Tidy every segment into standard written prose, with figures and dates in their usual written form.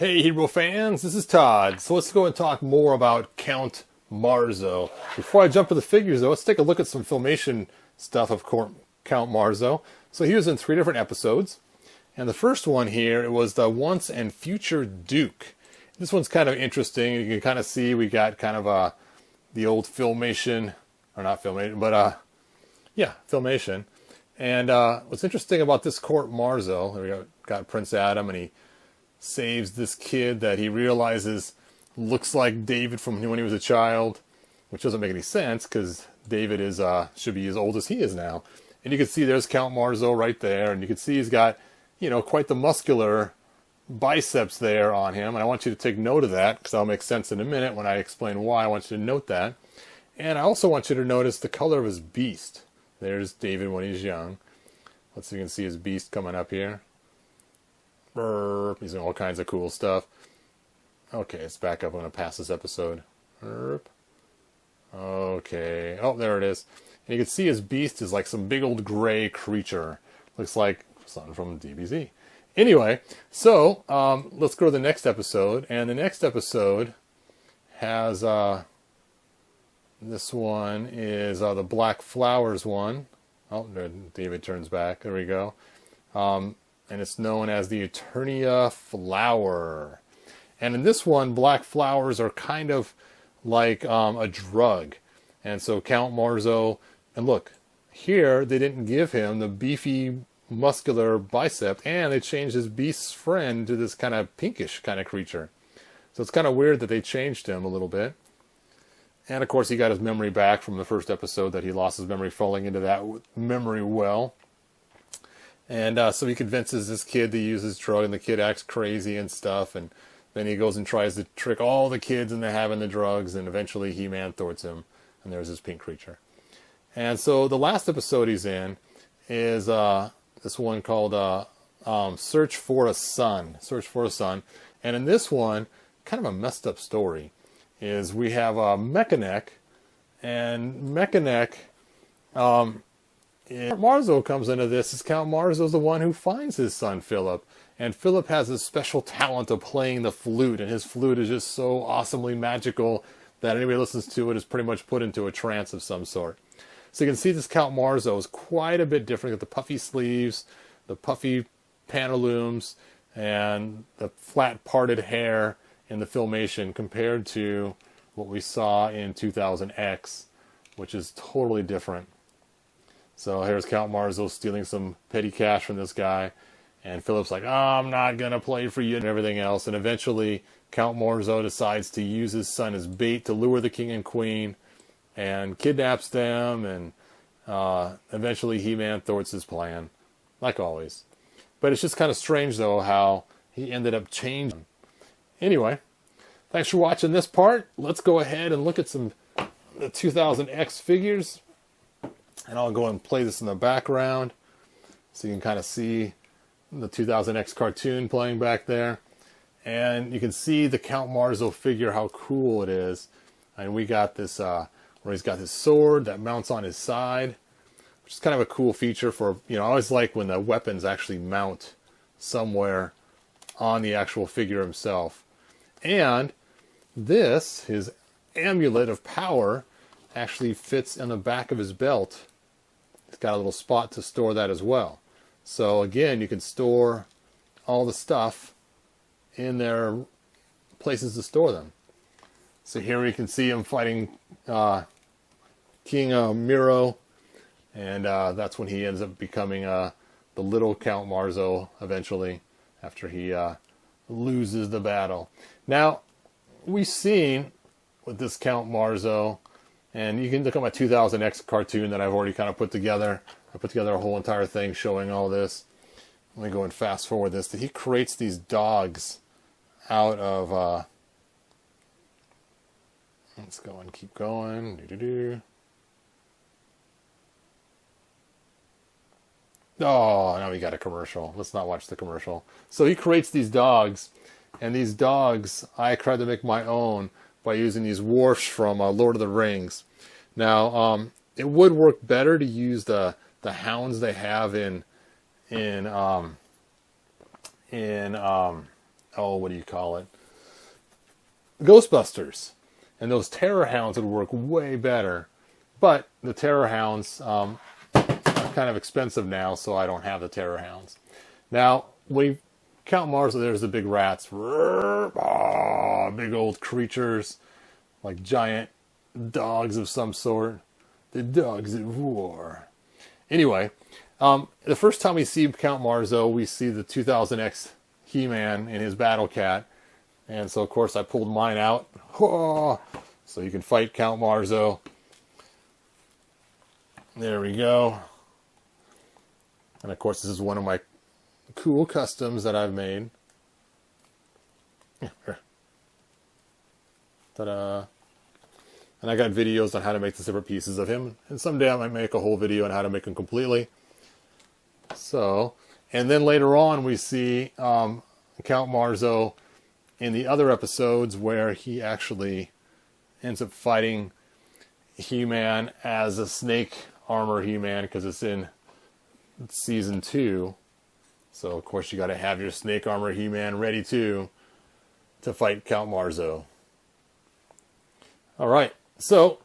Hey Hero fans, this is Todd. So let's go and talk more about Count Marzo. Before I jump to the figures though, let's take a look at some Filmation stuff of Count Marzo. So he was in 3 different episodes. And the first one here, it was the Once and Future Duke. This one's kind of interesting. You can kind of see we got kind of the old Filmation, or not Filmation, but yeah, Filmation. And what's interesting about this Count Marzo, there we got Prince Adam, and he saves this kid that he realizes looks like David from when he was a child, which doesn't make any sense because David is should be as old as he is now. And you can see there's Count Marzo right there, and you can see he's got, you know, quite the muscular biceps there on him. And I want you to take note of that because that'll make sense in a minute when I explain why. I want you to note that. And I also want you to notice the color of his beast. There's David when he's young. Let's see if you can see his beast coming up here. He's doing all kinds of cool stuff. Okay, let's back up. I'm going to pass this episode. Okay. Oh, there it is. And you can see his beast is like some big old gray creature. Looks like something from DBZ. Anyway, so let's go to the next episode. And the next episode has... this one is the Black Flowers one. Oh, David turns back. There we go. And it's known as the Eternia Flower. And in this one, black flowers are kind of like a drug. And so Count Marzo, and look, here they didn't give him the beefy, muscular bicep, and they changed his beast's friend to this kind of pinkish kind of creature. So it's kind of weird that they changed him a little bit. And of course, he got his memory back from the first episode that he lost his memory falling into that memory well. And so he convinces this kid to use his drug, and the kid acts crazy and stuff. And then he goes and tries to trick all the kids into having the drugs, and eventually He-Man thwarts him, and there's this pink creature. And so the last episode he's in is this one called Search for a Son. Search for a Son. And in this one, kind of a messed up story, is we have Mechanic, and Mechanic... Count Marzo comes into this. Is Count Marzo's the one who finds his son Philip, and Philip has this special talent of playing the flute, and his flute is just so awesomely magical that anybody who listens to it is pretty much put into a trance of some sort. So you can see this Count Marzo is quite a bit different with the puffy sleeves, the puffy pantaloons, and the flat parted hair in the Filmation compared to what we saw in 2000X, which is totally different. So here's Count Marzo stealing some petty cash from this guy. And Philip's like, oh, I'm not going to play for you and everything else. And eventually Count Marzo decides to use his son as bait to lure the king and queen and kidnaps them. And eventually He-Man thwarts his plan, like always. But it's just kind of strange, though, how he ended up changing. Anyway, thanks for watching this part. Let's go ahead and look at some the 2000X figures. And I'll go and play this in the background so you can kind of see the 2000X cartoon playing back there. And you can see the Count Marzo figure, how cool it is. And we got this, where he's got his sword that mounts on his side, which is kind of a cool feature for, you know, I always like when the weapons actually mount somewhere on the actual figure himself. And this, his amulet of power, actually fits in the back of his belt. It's got a little spot to store that as well. So again, you can store all the stuff in their places to store them. So here we can see him fighting King Miro, and that's when he ends up becoming the little Count Marzo eventually, after he loses the battle. Now, we've seen with this Count Marzo, and you can look at my 2000X cartoon that I've already kind of put together. I put together a whole entire thing showing all this. Let me go and fast forward this. That he creates these dogs out of... let's go and keep going. Oh, now we got a commercial. Let's not watch the commercial. So he creates these dogs, and these dogs I tried to make my own by using these dwarfs from Lord of the Rings. Now, it would work better to use the hounds they have in what do you call it? Ghostbusters. And those Terror Hounds would work way better. But the Terror Hounds are kind of expensive now, so I don't have the Terror Hounds. Now, we Count Marzo, there's the big rats. Big old creatures, like giant dogs of some sort. The dogs of war. Anyway, the first time we see Count Marzo, we see the 2000X He-Man in his Battle Cat. And so, of course, I pulled mine out. So you can fight Count Marzo. There we go. And, of course, this is one of my cool customs that I've made. Ta-da. And I got videos on how to make the separate pieces of him. And someday I might make a whole video on how to make him completely. So, and then later on we see Count Marzo in the other episodes where he actually ends up fighting He-Man as a snake armor He-Man, because it's in season 2. So, of course, you got to have your snake armor He-Man ready to fight Count Marzo. All right. So,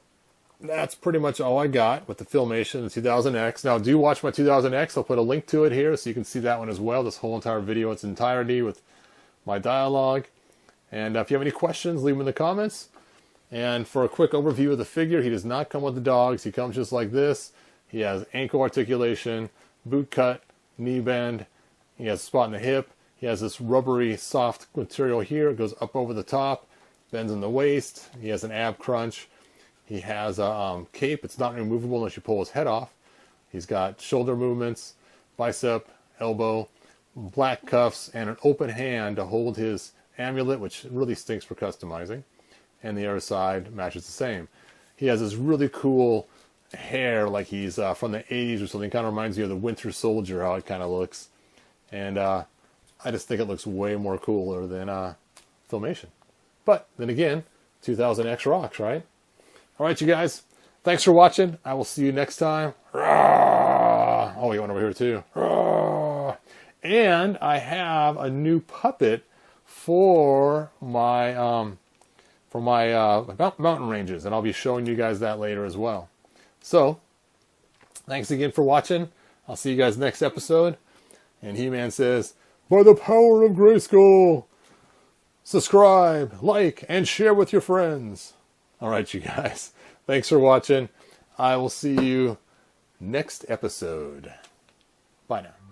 that's pretty much all I got with the Filmation, the 2000X. Now, do watch my 2000X. I'll put a link to it here so you can see that one as well. This whole entire video in its entirety with my dialogue. And if you have any questions, leave them in the comments. And for a quick overview of the figure, he does not come with the dogs. He comes just like this. He has ankle articulation, boot cut, knee bend. He has a spot in the hip. He has this rubbery, soft material here. It goes up over the top, bends in the waist. He has an ab crunch. He has a cape. It's not removable unless you pull his head off. He's got shoulder movements, bicep, elbow, black cuffs, and an open hand to hold his amulet, which really stinks for customizing. And the other side matches the same. He has this really cool hair, like he's from the 80s or something. Kind of reminds me of the Winter Soldier, how it kind of looks. And I just think it looks way more cooler than Filmation. But then again, 2000X rocks, right? All right, you guys. Thanks for watching. I will see you next time. Oh, you went over here too. And I have a new puppet for my mountain ranges, and I'll be showing you guys that later as well. So, thanks again for watching. I'll see you guys next episode. And He-Man says, by the power of Grayskull, subscribe, like, and share with your friends. All right, you guys. Thanks for watching. I will see you next episode. Bye now.